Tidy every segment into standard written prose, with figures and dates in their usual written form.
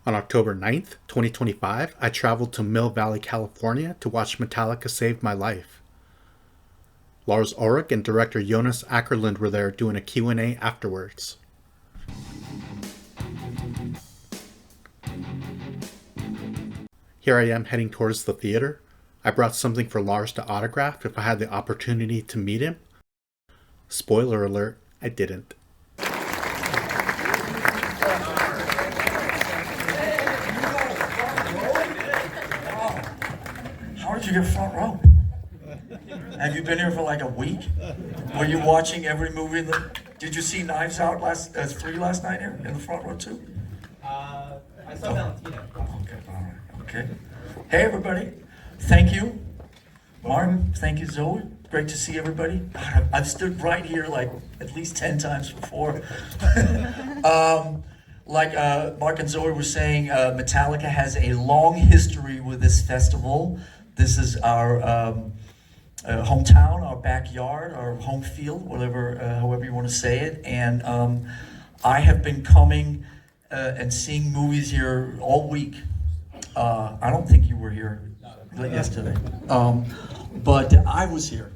On October 9th, 2025, I traveled to Mill Valley, California to watch Metallica Save My Life. Lars Ulrich and director Jonas Akerlund were there doing a Q&A afterwards. Here I am heading towards the theater. I brought something for Lars to autograph if I had the opportunity to meet him. Spoiler alert, I didn't. How did you get front row? Have you been here for like a week? Were you watching every movie? Did you see Knives Out 3 last night here in the front row too? I saw Valentina. Okay, all right, okay. Hey everybody, thank you. Martin, thank you Zoe. Great to see everybody. God, I've stood right here like at least 10 times before. Like Mark and Zoe were saying, Metallica has a long history with this festival. This is our hometown, our backyard, our home field, whatever, however you want to say it. And I have been coming and seeing movies here all week. I don't think you were here yesterday, but I was here.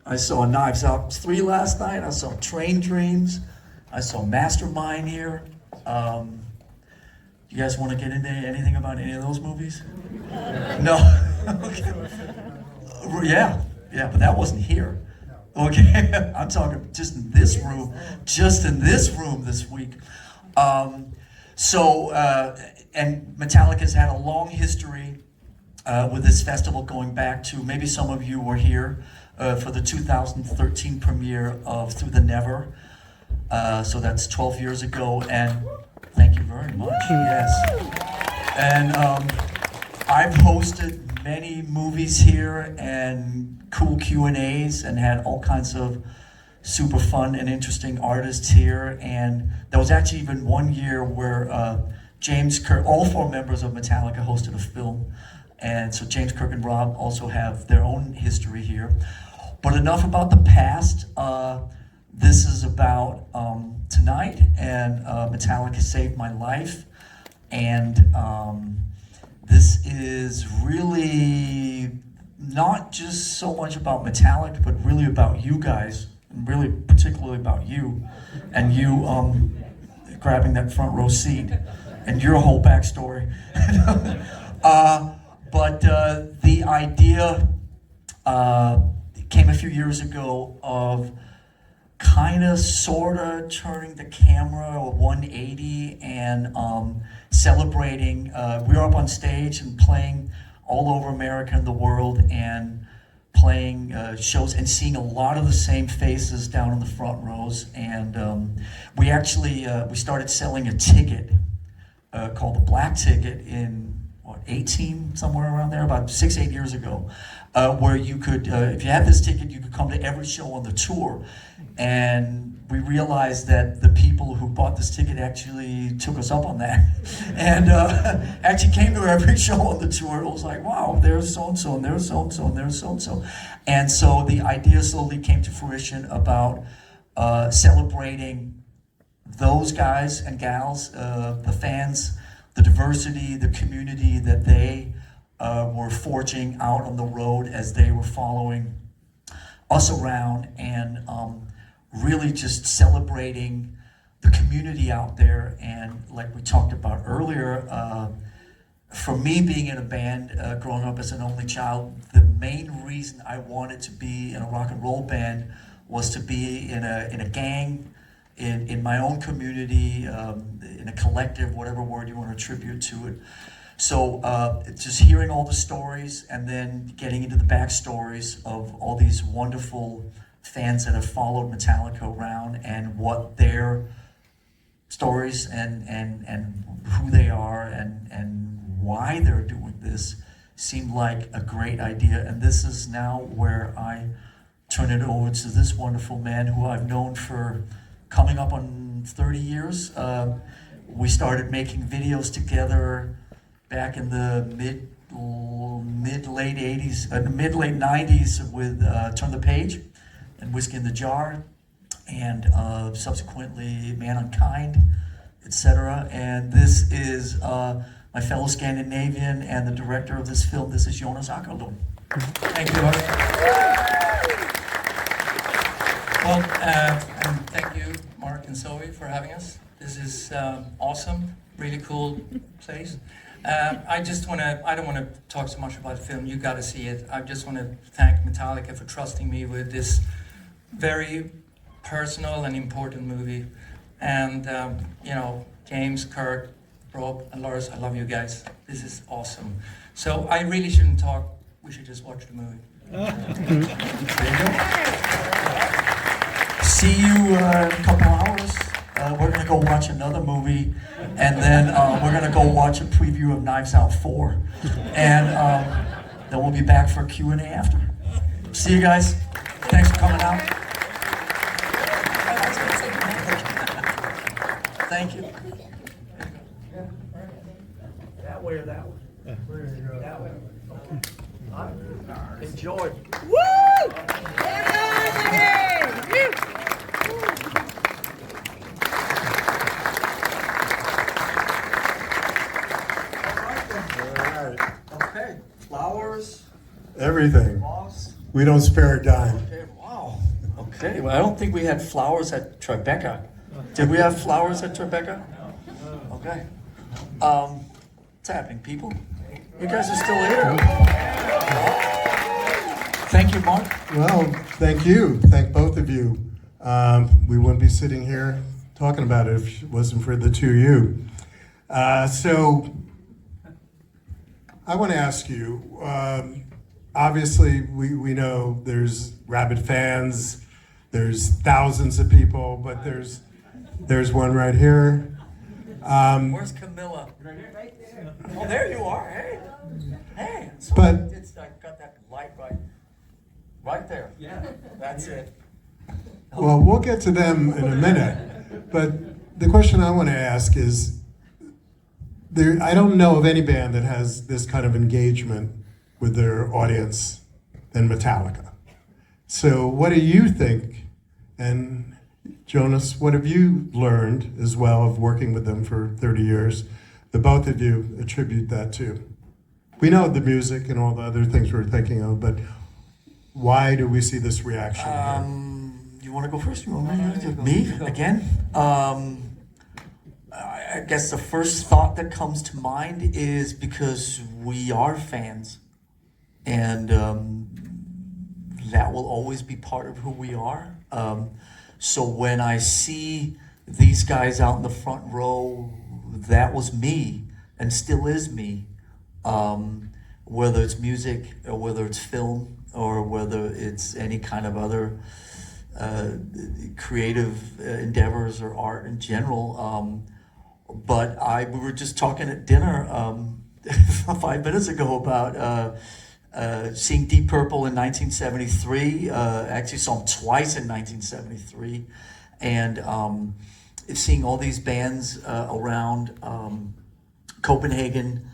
I saw Knives Out 3 last night. I saw Train Dreams. I saw Mastermind here. You guys want to get into anything about any of those movies? No? Okay. Yeah, but that wasn't here. Okay, I'm talking just in this room this week. And Metallica's had a long history with this festival going back to, maybe some of you were here for the 2013 premiere of Through the Never. So that's 12 years ago, and thank you very much, yes. And I've hosted many movies here and cool Q&As and had all kinds of super fun and interesting artists here. And there was actually even one year where James Kirk, all 4 members of Metallica hosted a film. And so James Kirk and Rob also have their own history here. But enough about the past. This is about tonight, and Metallica Saved My Life. And this is really not just so much about Metallica, but really about you guys, and really particularly about you, and you grabbing that front row seat, and your whole backstory. But the idea came a few years ago of kind of, sort of turning the camera a 180 and celebrating. We were up on stage and playing all over America and the world, and playing shows and seeing a lot of the same faces down in the front rows. And we actually, we started selling a ticket called the Black Ticket in, 18, somewhere around there, about 6-8 years ago, where you could, if you had this ticket, you could come to every show on the tour. And we realized that the people who bought this ticket actually took us up on that, and actually came to every show on the tour. It was like, wow, there's so-and-so, and there's so-and-so, and there's so-and-so. And so the idea slowly came to fruition about celebrating those guys and gals, the fans, the diversity, the community that they were forging out on the road as they were following us around, and really just celebrating the community out there. And like we talked about earlier, for me, being in a band, growing up as an only child, the main reason I wanted to be in a rock and roll band was to be in a gang, in my own community, in a collective, whatever word you want to attribute to it. So just hearing all the stories, and then getting into the backstories of all these wonderful fans that have followed Metallica around, and what their stories and who they are, and why they're doing this, seemed like a great idea. And this is now where I turn it over to this wonderful man who I've known for coming up on 30 years. We started making videos together back in the mid-late 80s, mid-late 90s with Turn the Page and Whiskey in the Jar, and subsequently Man Unkind, etc. And this is my fellow Scandinavian and the director of this film. This is Jonas Akerlund. Thank you, Mark. Well, and thank you, Mark and Zoe, for having us. This is awesome, really cool place. I don't want to talk so much about the film, you got to see it. I just want to thank Metallica for trusting me with this very personal and important movie. And, James, Kurt, Rob, and Lars, I love you guys. This is awesome. So I really shouldn't talk, we should just watch the movie. There you go. See you in a couple hours. We're gonna go watch another movie, and then we're gonna go watch a preview of Knives Out 4, and then we'll be back for Q&A after. See you guys. Thanks for coming out. Thank you. That way or that way? That way. Enjoy. Okay, flowers, Everything. moss. We don't spare a dime. Okay, wow. Okay, well, I don't think we had flowers at Tribeca. Did we have flowers at Tribeca? Okay. What's happening, people? You guys are still here. Thank you, Mark. Well, thank you. Thank both of you. We wouldn't be sitting here talking about it if it wasn't for the two of you. So I want to ask you, obviously we know there's rabid fans, there's thousands of people, but there's one right here. Where's Camilla? Oh, there you are. Hey. Hey. So But- I got that light right there. Yeah. That's it. Well, we'll get to them in a minute, but the question I want to ask is, I don't know of any band that has this kind of engagement with their audience than Metallica. So what do you think? And Jonas, what have you learned as well of working with them for 30 years? The both of you attribute that to. We know the music and all the other things we're thinking of, but why do we see this reaction here? You want to go first? You want me again? I guess the first thought that comes to mind is because we are fans, and that will always be part of who we are. So when I see these guys out in the front row, that was me and still is me. Whether it's music or whether it's film or whether it's any kind of other creative endeavors or art in general. But we were just talking at dinner 5 minutes ago about seeing Deep Purple in 1973. Actually saw them twice in 1973. And seeing all these bands around Copenhagen,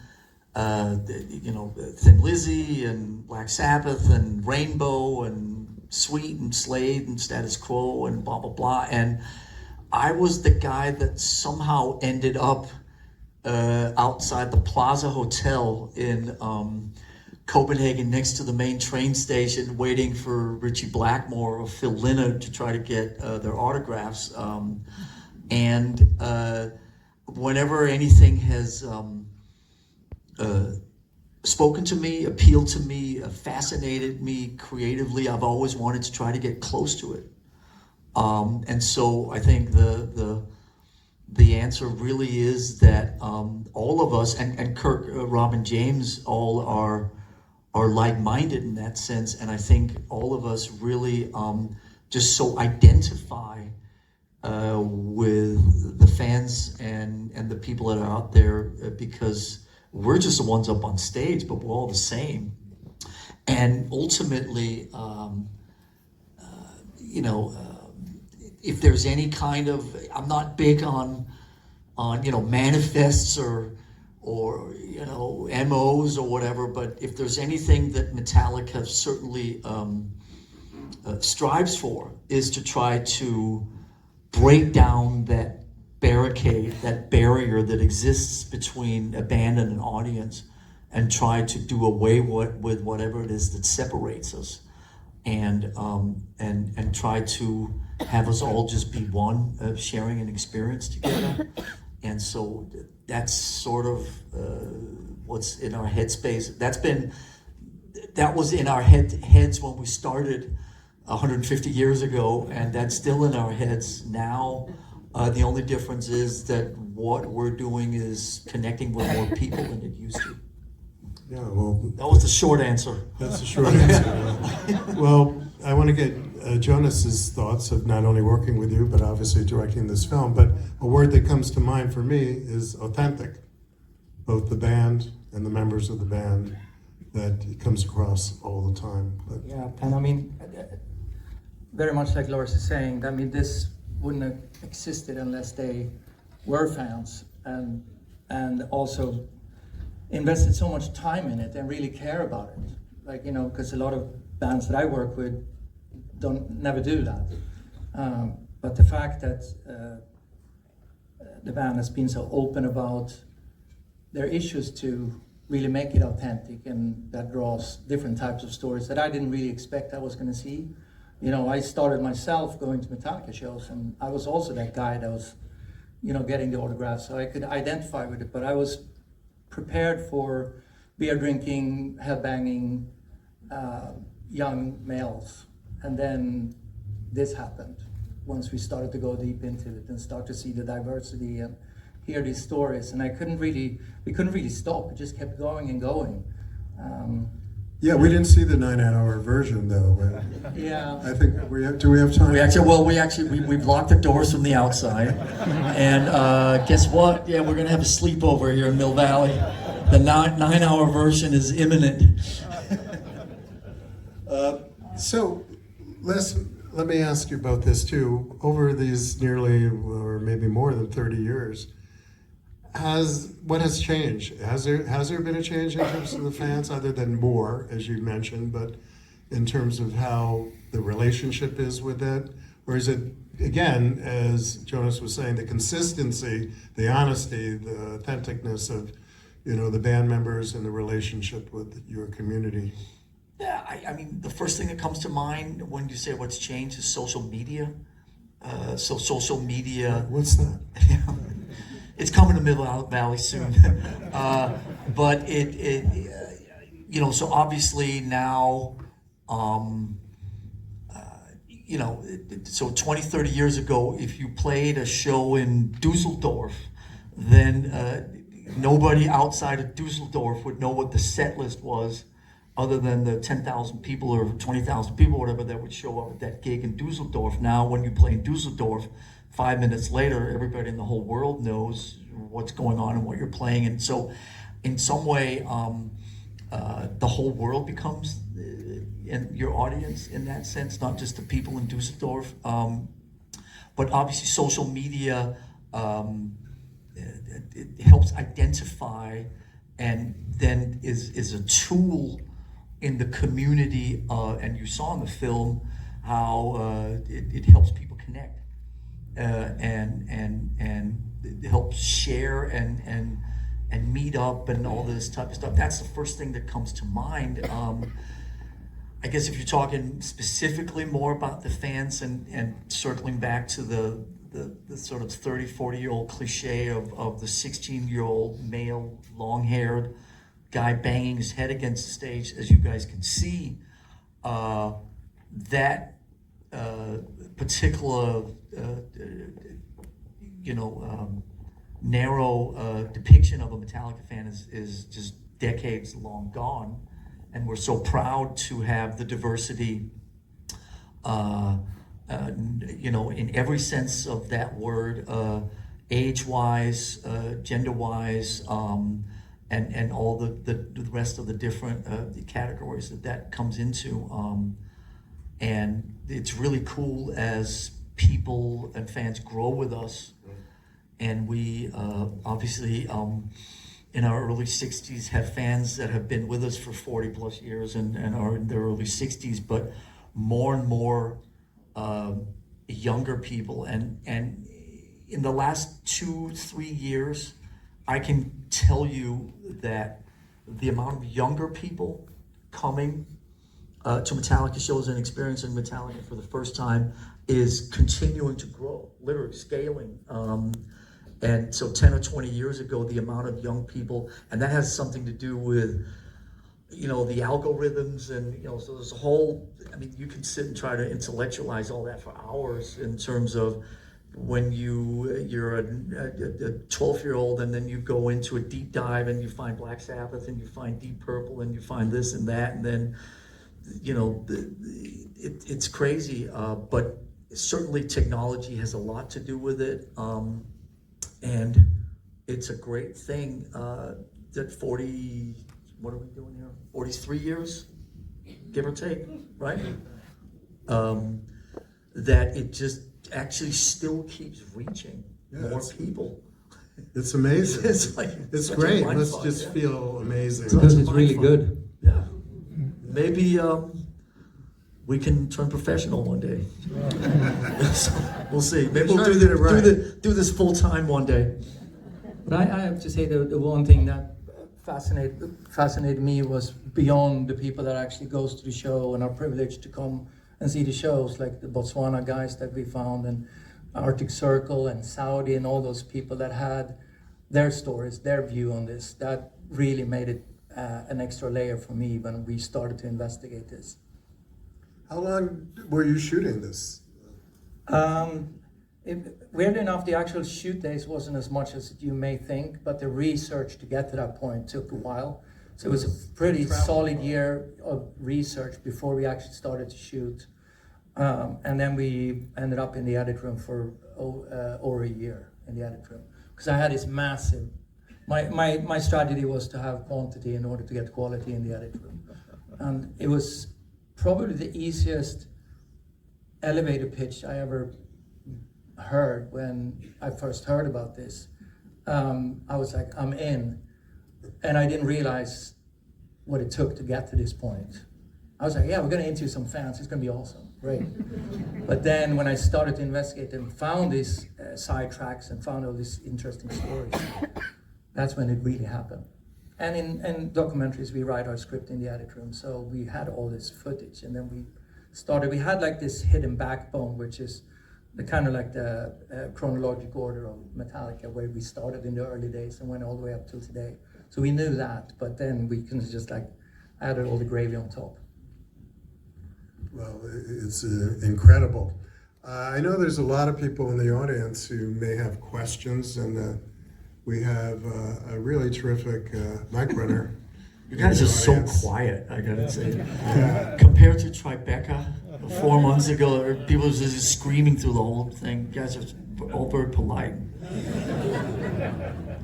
Thin Lizzy and Black Sabbath and Rainbow and Sweet and Slade and Status Quo and blah, blah, blah. And I was the guy that somehow ended up outside the Plaza Hotel in Copenhagen next to the main train station waiting for Richie Blackmore or Phil Lynott to try to get their autographs. And whenever anything has spoken to me, appealed to me, fascinated me creatively, I've always wanted to try to get close to it. And so I think the answer really is that all of us, and Kirk, Rob, and James all are like-minded in that sense, and I think all of us really just so identify with the fans and the people that are out there because we're just the ones up on stage, but we're all the same. And ultimately, if there's any kind of, I'm not big on manifests or MOs or whatever, but if there's anything that Metallica certainly strives for is to try to break down that barricade, that barrier that exists between a band and an audience, and try to do away with whatever it is that separates us, and try to have us all just be one, sharing an experience together. And so that's sort of what's in our headspace. That was in our heads when we started 150 years ago, and that's still in our heads now. The only difference is that what we're doing is connecting with more people than it used to. Yeah, well, That was the short answer. that's the short answer. Well, I want to get Jonas's thoughts of not only working with you, but obviously directing this film. But a word that comes to mind for me is authentic. Both the band and the members of the band, that it comes across all the time. But Yeah, and I mean, very much like Lars is saying, I mean, this wouldn't have existed unless they were fans and also invested so much time in it and really care about it. Like, you know, because a lot of bands that I work with never do that. But the fact that the band has been so open about their issues to really make it authentic, and that draws different types of stories that I didn't really expect I was going to see. You know, I started myself going to Metallica shows, and I was also that guy that was, you know, getting the autographs, so I could identify with it. But I was prepared for beer drinking, headbanging young males, and then this happened. Once we started to go deep into it and start to see the diversity and hear these stories, and we couldn't really stop. It just kept going and going. yeah, we didn't see the 9-hour version though. But Yeah. I think do we have time? We've locked the doors from the outside, and guess what? Yeah, we're gonna have a sleepover here in Mill Valley. The 9-hour version is imminent. So let me ask you about this too. Over these nearly, or maybe more than 30 years, what has changed? Has there been a change in terms of the fans, other than more, as you mentioned, but in terms of how the relationship is with it? Or is it, again, as Jonas was saying, the consistency, the honesty, the authenticness of, you know, the band members and the relationship with your community? Yeah, I mean, the first thing that comes to mind when you say what's changed is social media. So social media. What's that? It's coming to Middle Valley soon. But you know, so obviously now, you know, so 20, 30 years ago, if you played a show in Dusseldorf, then nobody outside of Dusseldorf would know what the set list was, other than the 10,000 people or 20,000 people, whatever, that would show up at that gig in Dusseldorf. Now, when you play in Dusseldorf, 5 minutes later, everybody in the whole world knows what's going on and what you're playing. And so, in some way, the whole world becomes your audience in that sense, not just the people in Dusseldorf. But obviously, social media it helps identify, and then is a tool in the community, and you saw in the film how it helps people connect, and it helps share and meet up and all this type of stuff. That's the first thing that comes to mind. I guess if you're talking specifically more about the fans and circling back to the sort of 30, 40-year-old cliche of the 16-year-old male, long-haired guy banging his head against the stage, as you guys can see, that particular, narrow depiction of a Metallica fan is just decades long gone. And we're so proud to have the diversity, in every sense of that word, age-wise, gender-wise, and all the rest of the different the categories that comes into. And it's really cool as people and fans grow with us. And we obviously, in our early 60s, have fans that have been with us for 40 plus years and are in their early 60s, but more and more younger people. And in the last 2-3 years, I can tell you that the amount of younger people coming to Metallica shows and experiencing Metallica for the first time is continuing to grow, literally scaling. And so 10 or 20 years ago, the amount of young people, and that has something to do with, you know, the algorithms and, you know, so there's a whole, I mean, you can sit and try to intellectualize all that for hours in terms of when you're a 12-year-old and then you go into a deep dive and you find Black Sabbath and you find Deep Purple and you find this and that, and then, you know, it's crazy, but certainly technology has a lot to do with it, and it's a great thing that 40, what are we doing here? 43 years, give or take, right? That it just actually still keeps reaching more people. It's amazing. It's like It's such a great. mind Must fuck, just yeah. feel amazing. Because it's really good. Yeah. Maybe we can turn professional one day. So, we'll see. Maybe we'll Try to get it right. do this full time one day. But I have to say the one thing that fascinated me was beyond the people that actually goes to the show and are privileged to come and see the shows, like the Botswana guys that we found and Arctic Circle and Saudi and all those people that had their stories, their view on this. That really made it an extra layer for me when we started to investigate this. How long were you shooting this? Weirdly enough, the actual shoot days wasn't as much as you may think, but the research to get to that point took a while. So it was a pretty solid year of research before we actually started to shoot. And then we ended up in the edit room for over a year in the edit room. Because I had this massive, my strategy was to have quantity in order to get quality in the edit room. And it was probably the easiest elevator pitch I ever heard when I first heard about this. I was like, I'm in. And I didn't realize what it took to get to this point. I was like, yeah, we're gonna interview some fans, it's gonna be awesome, great. But then when I started to investigate and found these sidetracks and found all these interesting stories, that's when it really happened. And in documentaries, we write our script in the edit room, so we had all this footage, and then we had like this hidden backbone, which is the kind of like the chronological order of Metallica, where we started in the early days and went all the way up till today. So we knew that, but then we can just like added all the gravy on top. Well, it's incredible. I know there's a lot of people in the audience who may have questions, and we have a really terrific mic runner. You guys are so quiet, I gotta say. Compared to Tribeca 4 months ago, people were just screaming through the whole thing. You guys are all very polite.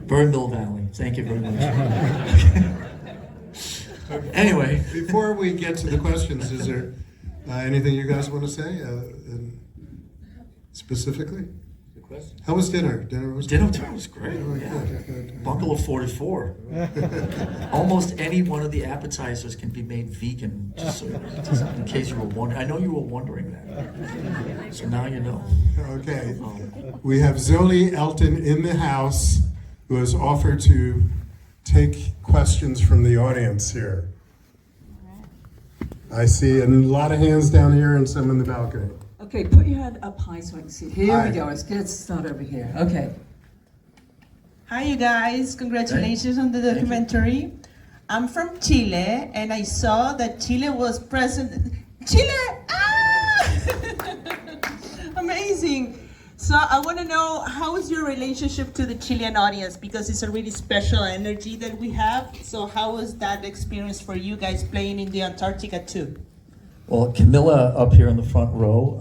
Very Mill Valley. Thank you very much. Anyway. Before we get to the questions, is there anything you guys want to say specifically? How was dinner? Dinner was Dinner was great. good. Buckle of 44. Almost any one of the appetizers can be made vegan, just in case you were wondering. I know you were wondering that. So now you know. Okay. We have Zoe Elton in the house, who has offered to take questions from the audience here. I see a lot of hands down here and some in the balcony. Okay, put your hand up high so I can see. Here Hi. we go. Let's start over here. Okay. Hi, you guys. Congratulations on the documentary. I'm from Chile, and I saw that Chile was present. Chile! Ah! Amazing. So I want to know, how is your relationship to the Chilean audience? Because it's a really special energy that we have. So how was that experience for you guys playing in the Antarctica too? Well, Camilla up here in the front row,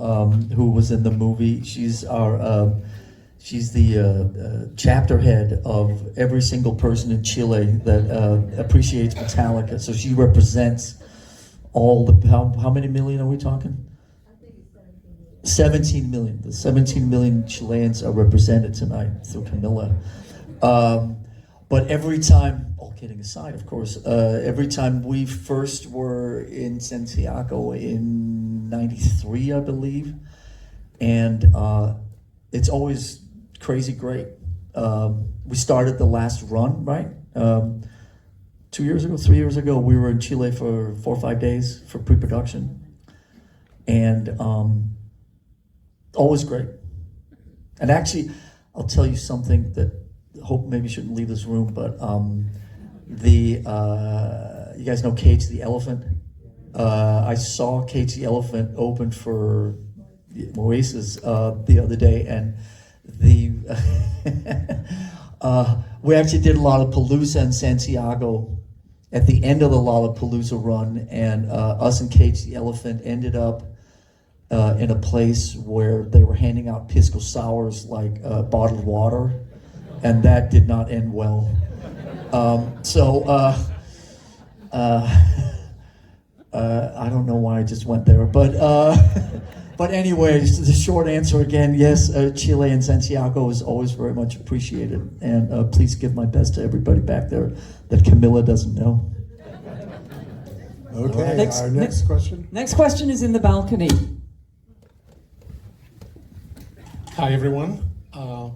who was in the movie, she's the chapter head of every single person in Chile that appreciates Metallica. So she represents all the, how many million are we talking? 17 million. The 17 million Chileans are represented tonight through Camilla. But every time, all kidding aside, of course, every time we first were in Santiago in '93, I believe, and it's always crazy great. We started the last run, right? 2 years ago, 3 years ago, we were in Chile for 4 or 5 days for pre-production. And always great. And actually, I'll tell you something that I hope maybe shouldn't leave this room, but you guys know Cage the Elephant? I saw Cage the Elephant open for Oasis the other day, and we actually did Lollapalooza in Santiago at the end of the Lollapalooza run, and us and Cage the Elephant ended up in a place where they were handing out pisco sours like bottled water, and that did not end well. I don't know why I just went there, but anyways, the short answer again, yes, Chile and Santiago is always very much appreciated, and please give my best to everybody back there that Camilla doesn't know. Okay, our next question. Next question is in the balcony. Hi everyone,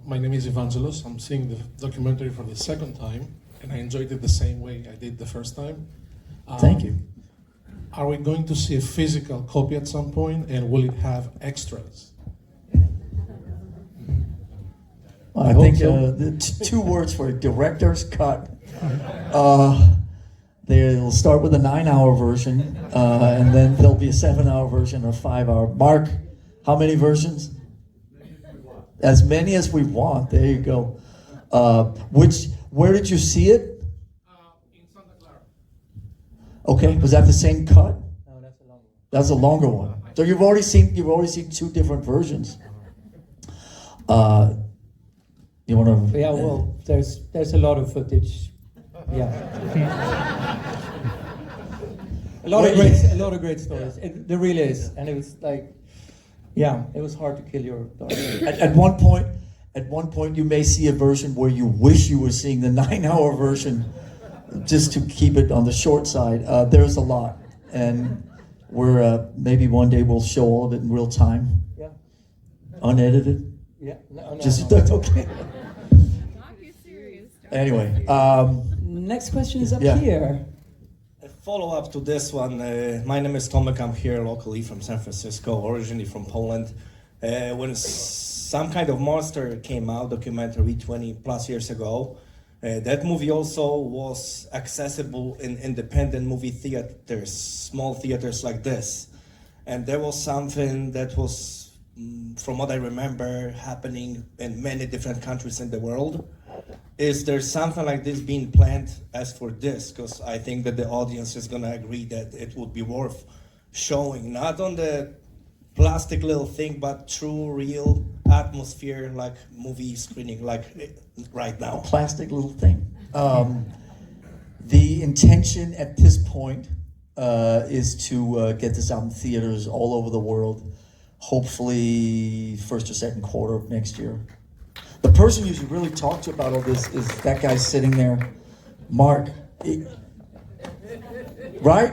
my name is Evangelos. I'm seeing the documentary for the second time, and I enjoyed it the same way I did the first time. Thank you. Are we going to see a physical copy at some point, and will it have extras? I think the two words for it, director's cut. They'll start with a 9-hour version, and then there'll be a 7-hour version or 5-hour. Mark, how many versions? As many as we want. There you go. Where did you see it? In Santa Clara. Okay, was that the same cut? No, that's a long one. That's a longer one. So you've already seen two different versions. You want to? Yeah, well, there's a lot of footage. Yeah. a lot of great stories. There really is, and it was like, yeah, it was hard to kill your dog. At one point, you may see a version where you wish you were seeing the 9-hour version, just to keep it on the short side. There's a lot, and we're maybe one day we'll show all of it in real time, Yeah. unedited. Yeah. No. Just that's okay. Anyway, Next question is up Yeah. here. A follow-up to this one. My name is Tomek. I'm here locally from San Francisco, originally from Poland. When Some Kind of Monster came out, documentary 20 plus years ago, that movie also was accessible in independent movie theaters, small theaters like this. And there was something that was, from what I remember, happening in many different countries in the world. Is there something like this being planned as for this? Because I think that the audience is going to agree that it would be worth showing, not on the plastic little thing, but true, real atmosphere, like movie screening, like right now. Plastic little thing. The intention at this point is to get this out in theaters all over the world, hopefully first or second quarter of next year. The person you should really talk to about all this is that guy sitting there, Mark. Right?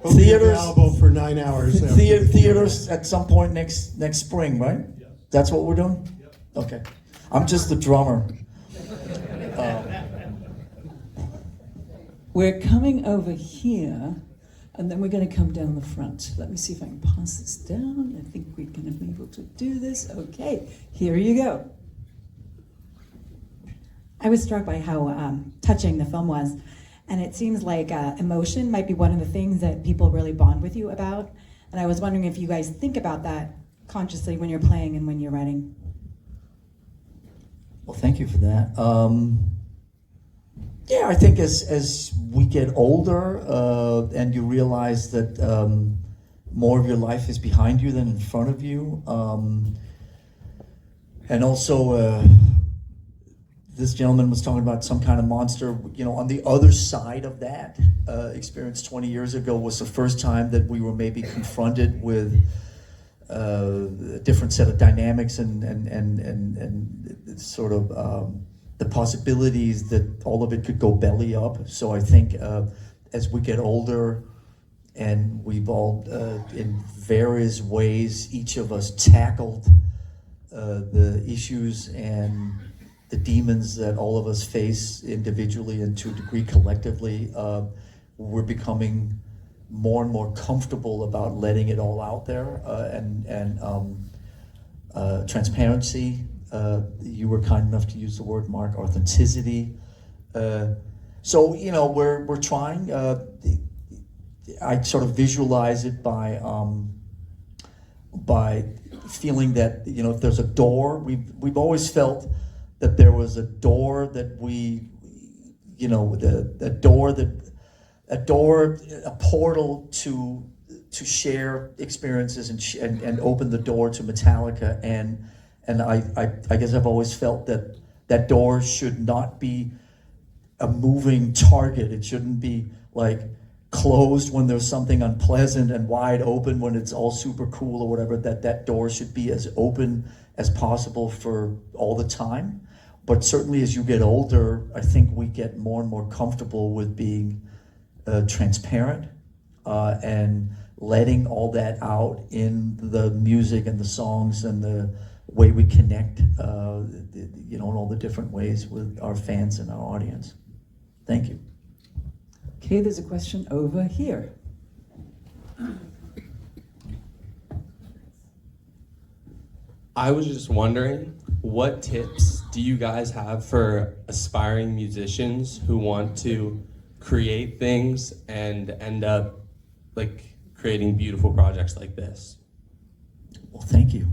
Theaters Available for 9 hours. after the theaters at some point next spring, right? That's what we're doing? Okay. I'm just the drummer. We're coming over here, and then we're going to come down the front. Let me see if I can pass this down. I think we're going to be able to do this. Okay, here you go. I was struck by how touching the film was, and it seems like emotion might be one of the things that people really bond with you about. And I was wondering if you guys think about that consciously when you're playing and when you're writing. Well, thank you for that. Yeah, I think as we get older and you realize that more of your life is behind you than in front of you, and also this gentleman was talking about Some Kind of Monster. You know, on the other side of that experience 20 years ago was the first time that we were maybe confronted with a different set of dynamics and sort of the possibilities that all of it could go belly up. So I think as we get older and we've all in various ways, each of us tackled the issues and the demons that all of us face individually and to a degree collectively, we're becoming more and more comfortable about letting it all out there, and transparency. You were kind enough to use the word, Mark, authenticity. So we're trying. I sort of visualize it by feeling that if there's a door, we've always felt that there was a door that a portal to share experiences and open the door to Metallica, and I guess I've always felt that door should not be a moving target. It shouldn't be like closed when there's something unpleasant and wide open when it's all super cool or whatever. That door should be as open as possible for all the time. But certainly as you get older, I think we get more and more comfortable with being transparent and letting all that out in the music and the songs and the way we connect, in all the different ways with our fans and our audience. Thank you. Okay, there's a question over here. I was just wondering, what tips do you guys have for aspiring musicians who want to create things and end up creating beautiful projects like this? Well, thank you.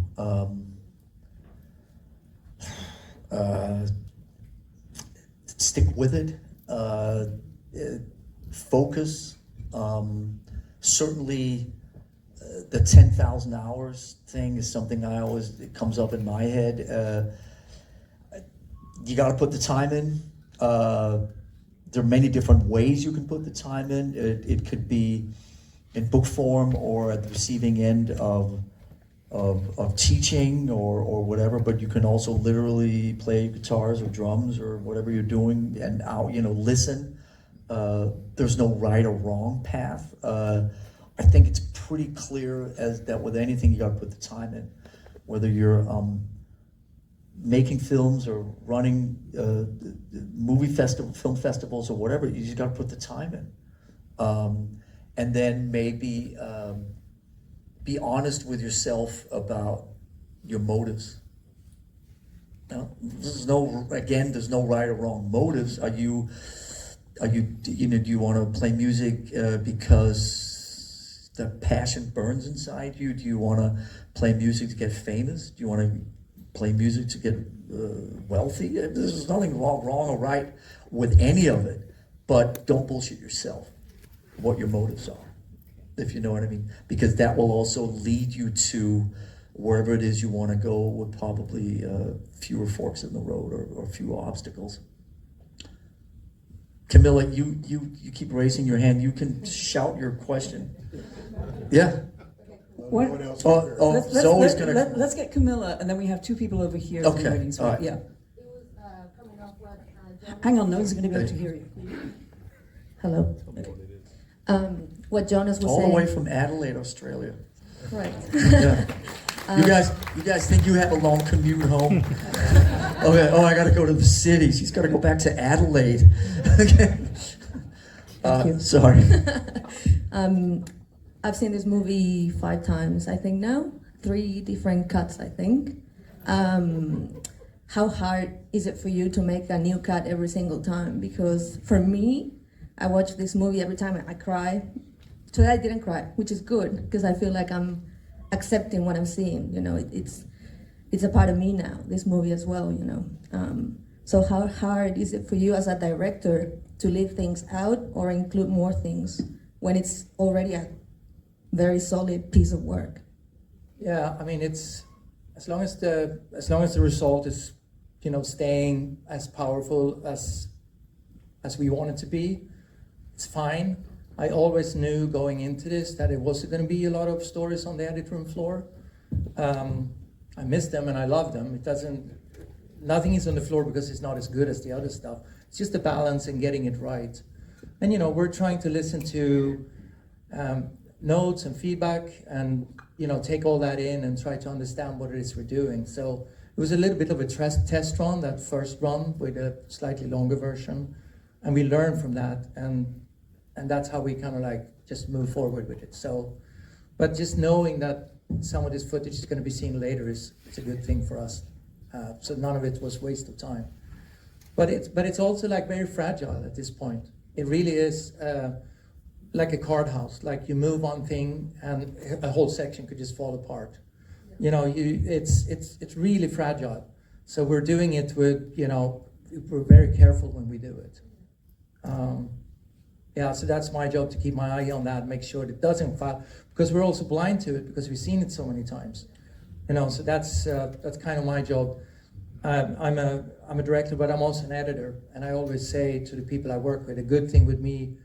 Stick with it. Focus. Certainly, the 10,000 hours thing is something it comes up in my head. You got to put the time in. There are many different ways you can put the time in. It could be in book form or at the receiving end of teaching or whatever, but you can also literally play guitars or drums or whatever you're doing and listen. There's no right or wrong path. I think it's pretty clear that with anything you got to put the time in, whether you're making films or running film festivals or whatever. You just got to put the time in, and then maybe be honest with yourself about your motives. There's no right or wrong motives. Do you want to play music because the passion burns inside you? Do you want to play music to get famous? Do you want to play music to get wealthy? There's nothing wrong or right with any of it, but don't bullshit yourself what your motives are, if you know what I mean, because that will also lead you to wherever it is you want to go with probably fewer forks in the road or fewer obstacles. Camilla, you keep raising your hand. You can shout your question. Yeah. What? Zoe's gonna. Let's get Camilla, and then we have two people over here. Okay. Waiting, so, All right. Yeah. Hang on, no one's going to be able to hear you. Hello. What Jonas was All saying. the way from Adelaide, Australia. Right. Yeah. You guys think you have a long commute home? Okay. Oh, I got to go to the city. She's got to go back to Adelaide. Okay. Thank you. Sorry. I've seen this movie 5 times, I think now. 3 different cuts, I think. How hard is it for you to make a new cut every single time? Because for me, I watch this movie every time and I cry. Today I didn't cry, which is good, because I feel like I'm accepting what I'm seeing. It's a part of me now, this movie as well, So how hard is it for you as a director to leave things out or include more things when it's already a very solid piece of work? Yeah, I mean, it's as long as the result is, staying as powerful as we want it to be, it's fine. I always knew going into this that it wasn't going to be a lot of stories on the edit room floor. I miss them and I love them. Nothing is on the floor because it's not as good as the other stuff. It's just the balance and getting it right. And we're trying to listen to notes and feedback and take all that in and try to understand what it is we're doing. So it was a little bit of a test run, that first run with a slightly longer version, and we learned from that, and that's how we kind of like just move forward with it. So, but just knowing that some of this footage is going to be seen later it's a good thing for us. So none of it was waste of time. But it's also like very fragile at this point. It really is like a card house. Like you move one thing and a whole section could just fall apart. It's really fragile. So we're doing it with, we're very careful when we do it. So that's my job, to keep my eye on that, make sure it doesn't fall, because we're also blind to it because we've seen it so many times. So that's kind of my job. I'm a director, but I'm also an editor, and I always say to the people I work with, a good thing with me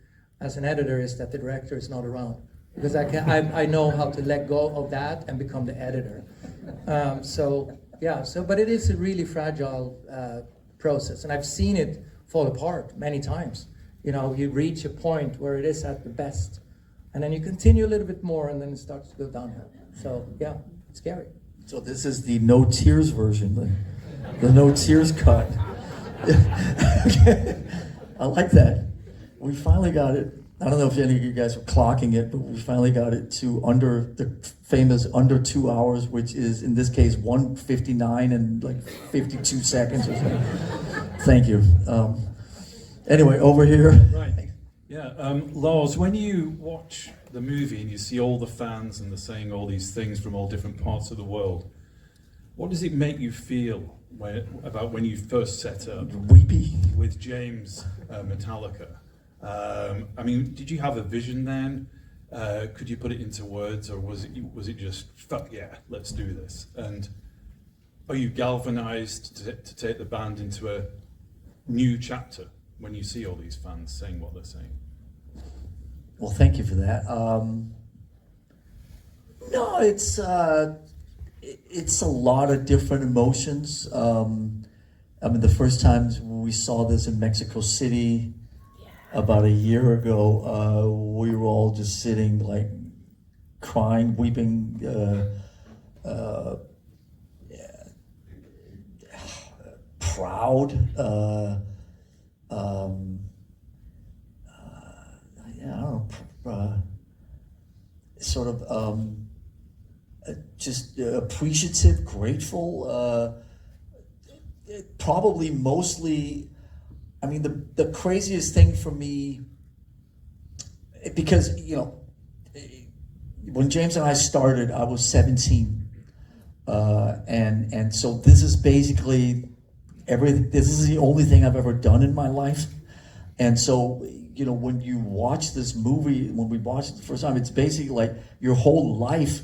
as an editor is that the director is not around, because I know how to let go of that and become the editor. But it is a really fragile process, and I've seen it fall apart many times. You reach a point where it is at the best, and then you continue a little bit more, and then it starts to go downhill. So yeah, it's scary. So this is the no tears version, the no tears cut. I like that. We finally got it. I don't know if any of you guys were clocking it, but we finally got it to under the famous under 2 hours, which is in this case 1:59 and like 52 seconds or something. Thank you. Anyway, over here. Right. Yeah. Lars, when you watch the movie and you see all the fans and they're saying all these things from all different parts of the world, what does it make you feel about when you first set up? Weepy. With James Metallica? Did you have a vision then? Could you put it into words, or was it just, fuck yeah, let's do this? And are you galvanized to take the band into a new chapter when you see all these fans saying what they're saying? Well, thank you for that. No, it's a lot of different emotions. The first time we saw this in Mexico City about a year ago, we were all just sitting like crying, weeping, proud. Just appreciative, grateful, probably mostly, the craziest thing for me, because, when James and I started, I was 17. And so this is basically everything. This is the only thing I've ever done in my life. And so, when you watch this movie, when we watched it the first time, it's basically like your whole life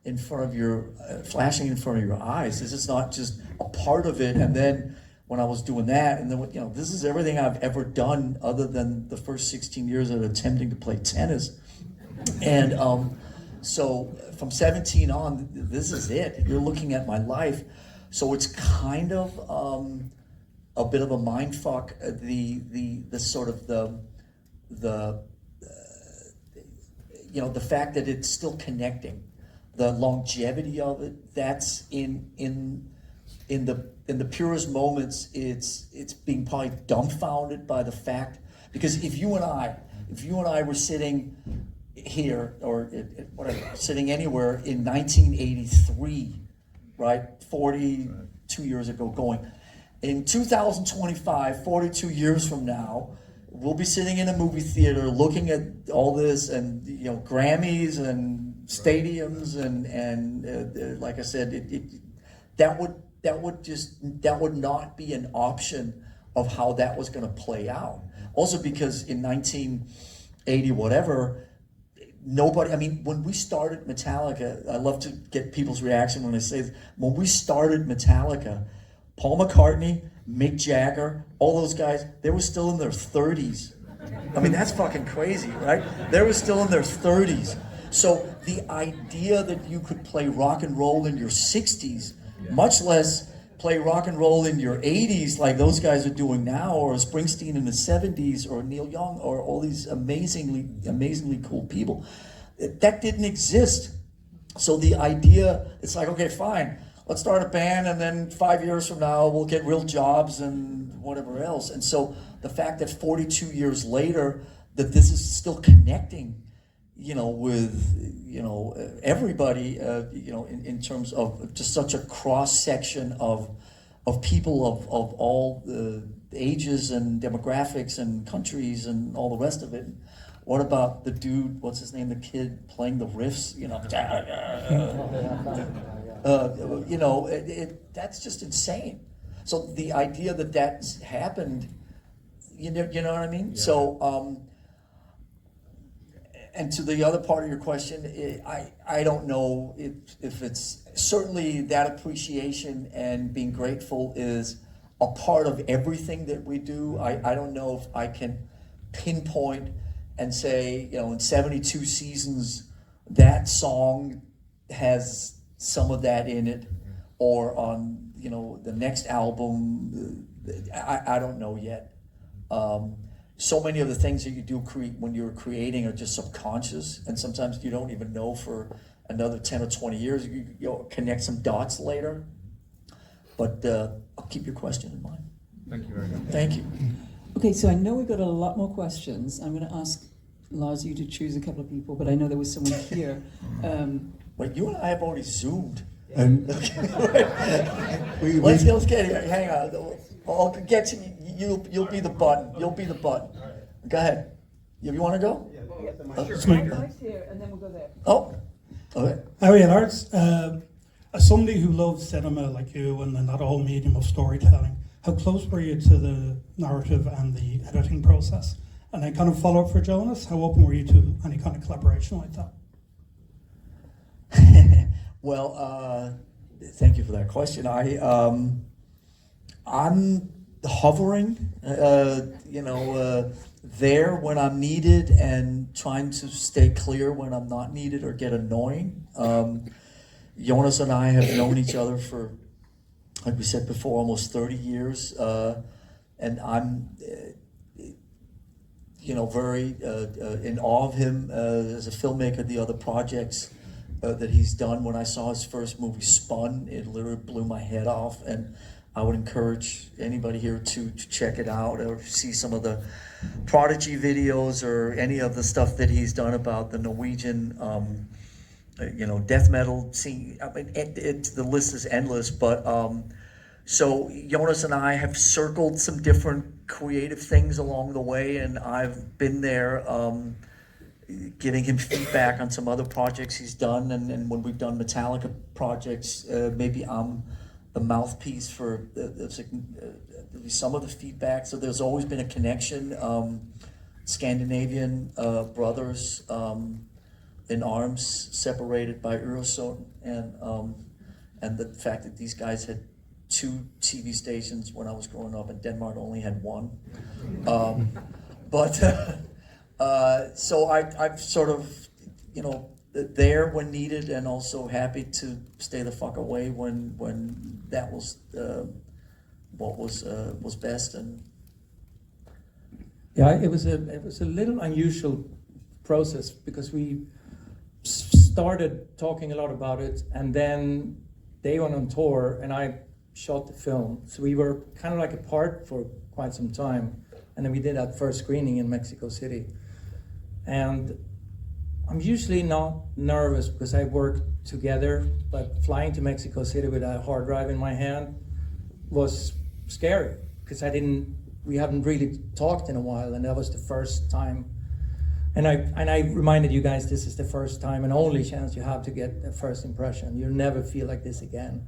in front of your, flashing in front of your eyes. This is not just a part of it. And then when I was doing that, and then, this is everything I've ever done other than the first 16 years of attempting to play tennis. And so from 17 on, this is it. You're looking at my life. So it's kind of a bit of a mind fuck. The sort of the fact that it's still connecting, the longevity of it. That's in the purest moments. It's being probably dumbfounded by the fact, because if you and I were sitting here or whatever, sitting anywhere in 1983, right, 42 years ago, going in 2025, 42 years from now, we'll be sitting in a movie theater looking at all this, and Grammys and stadiums and like I said, that would not be an option of how that was going to play out. Also because in 1980 whatever, nobody, when we started Metallica, I love to get people's reaction when I say this. When we started Metallica, Paul McCartney, Mick Jagger, all those guys, they were still in their 30s. That's fucking crazy, right? They were still in their 30s. So the idea that you could play rock and roll in your 60s, much less play rock and roll in your 80s like those guys are doing now, or Springsteen in the 70s, or Neil Young, or all these amazingly cool people, that didn't exist. So the idea, it's like, okay, fine, let's start a band, and then 5 years from now we'll get real jobs and whatever else. And so the fact that 42 years later that this is still connecting, with everybody, in terms of just such a cross section of people of all the ages and demographics and countries and all the rest of it. What about the dude, what's his name, the kid playing the riffs, that's just insane. So the idea that that's happened, you know what I mean? Yeah. So, and to the other part of your question, I don't know if it's, certainly that appreciation and being grateful is a part of everything that we do. I don't know if I can pinpoint and say, in 72 seasons, that song has some of that in it, or on, the next album, I don't know yet. So many of the things that you do when you're creating are just subconscious, and sometimes you don't even know for another 10 or 20 years. You'll connect some dots later. But I'll keep your question in mind. Thank you very much. Thank you. Okay, so I know we've got a lot more questions. I'm going to ask Lars you to choose a couple of people, but I know there was someone here. Wait, you and I have already Zoomed. And let's get here. Hang on. I'll get to you. You'll be the button. You'll be the button. Go ahead. You want to go? Right here, and then we'll go there. Oh, okay. How are you, Lars? As somebody who loves cinema like you and that whole medium of storytelling, how close were you to the narrative and the editing process? And then kind of follow up for Jonas, how open were you to any kind of collaboration like that? Well, thank you for that question. I'm hovering, there when I'm needed and trying to stay clear when I'm not needed or get annoying. Jonas and I have known each other for, like we said before, almost 30 years. And I'm, very in awe of him as a filmmaker, the other projects that he's done. When I saw his first movie, Spun, it literally blew my head off. And I would encourage anybody here to check it out or see some of the Prodigy videos or any of the stuff that he's done about the Norwegian, death metal scene. I mean, the list is endless, but so Jonas and I have circled some different creative things along the way, and I've been there giving him feedback on some other projects he's done, and when we've done Metallica projects, maybe I'm the mouthpiece for some of the feedback. So there's always been a connection. Scandinavian brothers in arms, separated by Øresund, and the fact that these guys had 2 TV stations when I was growing up, and Denmark only had 1. So I've sort of, there when needed, and also happy to stay the fuck away when that was what was best. And yeah, it was a little unusual process because we started talking a lot about it, and then they went on tour, and I shot the film. So we were kind of like apart for quite some time, and then we did that first screening in Mexico City. And I'm usually not nervous because I work together, but flying to Mexico City with a hard drive in my hand was scary because we haven't really talked in a while, and that was the first time. And I reminded you guys, this is the first time and only chance you have to get a first impression. You'll never feel like this again.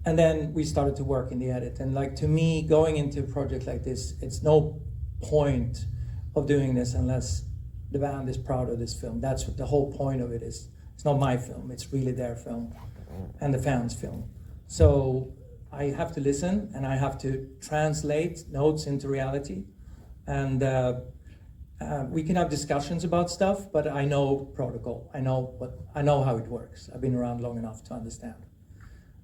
And then we started to work in the edit. And like, to me, going into a project like this, it's no point of doing this unless the band is proud of this film. That's what the whole point of it is. It's not my film, it's really their film and the fans' film. So I have to listen, and I have to translate notes into reality. And we can have discussions about stuff, but I know protocol. I know how it works. I've been around long enough to understand.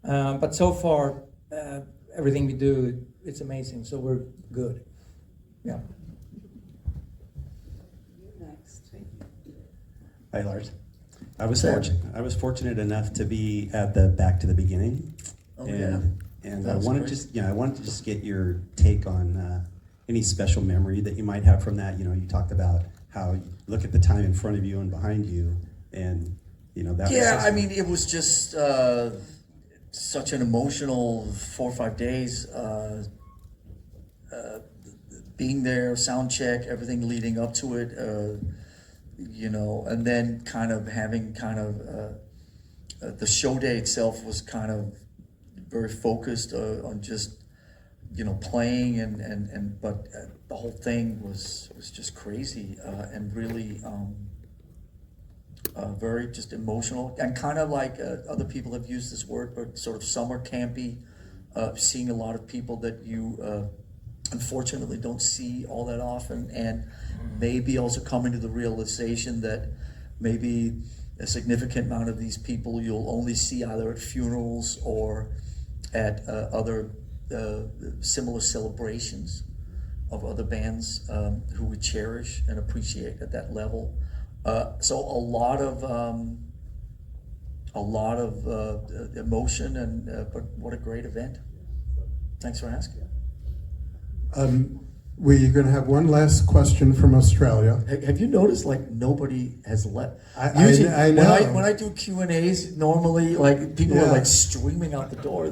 But so far, everything we do, it's amazing. So we're good. Yeah. Next. Hi, Lars. I was fortunate enough to be at the Back to the Beginning, and I wanted to just get your take on any special memory that you might have from that. You know, you talked about how you look at the time in front of you and behind you, and you know that. Yeah, I mean, it was just such an emotional 4 or 5 days. Being there, sound check, everything leading up to it. You know, and then kind of having the show day itself was kind of very focused on just, you know, playing but the whole thing was just crazy and really very just emotional and kind of like other people have used this word, but sort of summer campy, seeing a lot of people that you unfortunately don't see all that often, and maybe also coming to the realization that maybe a significant amount of these people you'll only see either at funerals or at other similar celebrations of other bands who we cherish and appreciate at that level. So a lot of emotion, and but what a great event. Thanks for asking. We're going to have one last question from Australia. Have you noticed, like, nobody has left? Usually, I know. When I do Q&As, normally, like, people are, like, streaming out what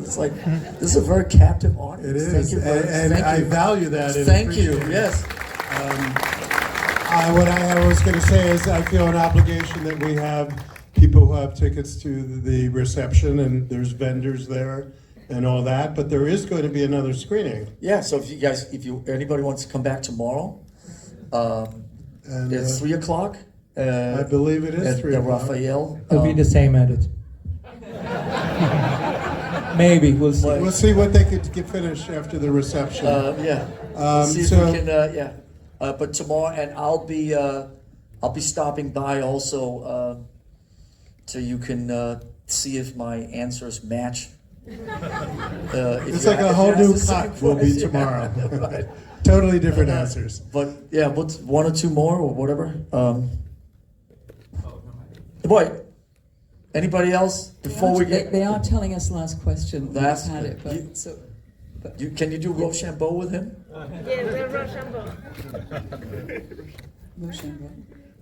is a very captive audience. It is. Thank you and I value that. And Thank you, yes. What I was going to say is I feel an obligation that we have people who have tickets to the reception, and there's vendors there and all that, but there is going to be another screening. Yeah, so if anybody wants to come back tomorrow, it's 3 o'clock. I believe it is 3 o'clock. Raphael. It'll be the same edit. Maybe, we'll see. We'll see what they could get finished after the reception. See if we can, but tomorrow, and I'll be stopping by also, so you can see if my answers match. It's like a whole new cut will be tomorrow. Right. Totally different answers. But yeah, what's 1 or 2 more or whatever? Boy, anybody else before we get? They are telling us last question. Last. Had it, but can you do Rochambeau with him? Yeah, Rochambeau.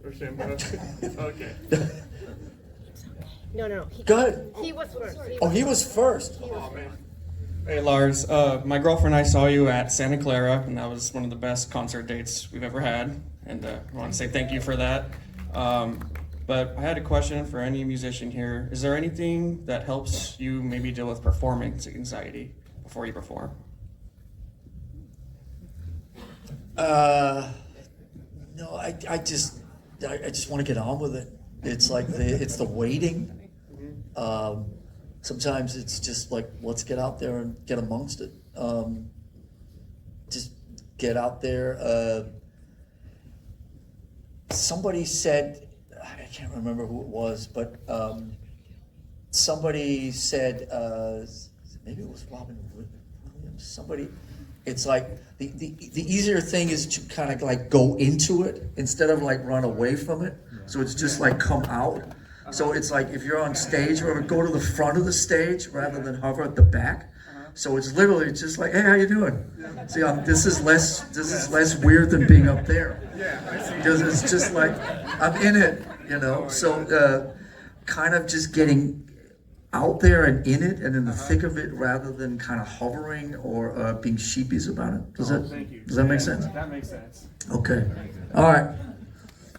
Rochambeau. Okay. No. Go ahead. He was first. He was first. Hey Lars, my girlfriend and I saw you at Santa Clara, and that was one of the best concert dates we've ever had, and I want to say thank you for that. But I had a question for any musician here. Is there anything that helps you maybe deal with performance anxiety before you perform? No, I just want to get on with it. It's like it's the waiting. Sometimes it's just like, let's get out there and get amongst it. Just get out there. Somebody said, I can't remember who it was, but somebody said, maybe it was Robin Williams. Somebody, it's like the easier thing is to kind of like go into it instead of like run away from it. So it's just like come out. So it's like if you're on stage, or go to the front of the stage rather than hover at the back. So it's literally just like, hey, how you doing? See, this is less weird than being up there. Because it's just like I'm in it, you know. So kind of just getting out there and in it and in the thick of it rather than kind of hovering or being sheepish about it. Does that make sense? That makes sense. Okay. All right.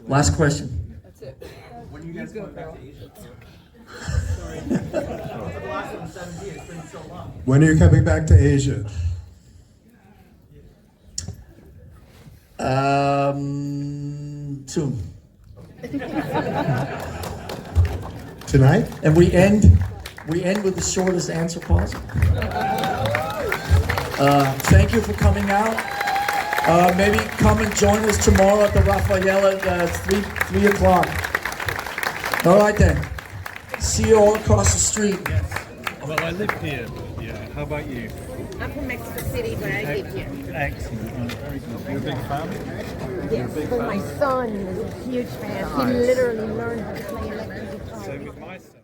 Last question. That's it. When are you guys going back to Asia? Sorry. The last one, 17. It's been so long. When are you coming back to Asia? Soon. Tonight? And we end with the shortest answer possible. Thank you for coming out. Maybe come and join us tomorrow at the Raphael at 3 o'clock. All right then. See you all across the street. Yes. Well, I live here. Yeah. How about you? I'm from Mexico City, but I live here. Excellent. Very good. You're a big fan? Yes, but my son is a huge fan. He literally learned how to play electric guitar. with my son.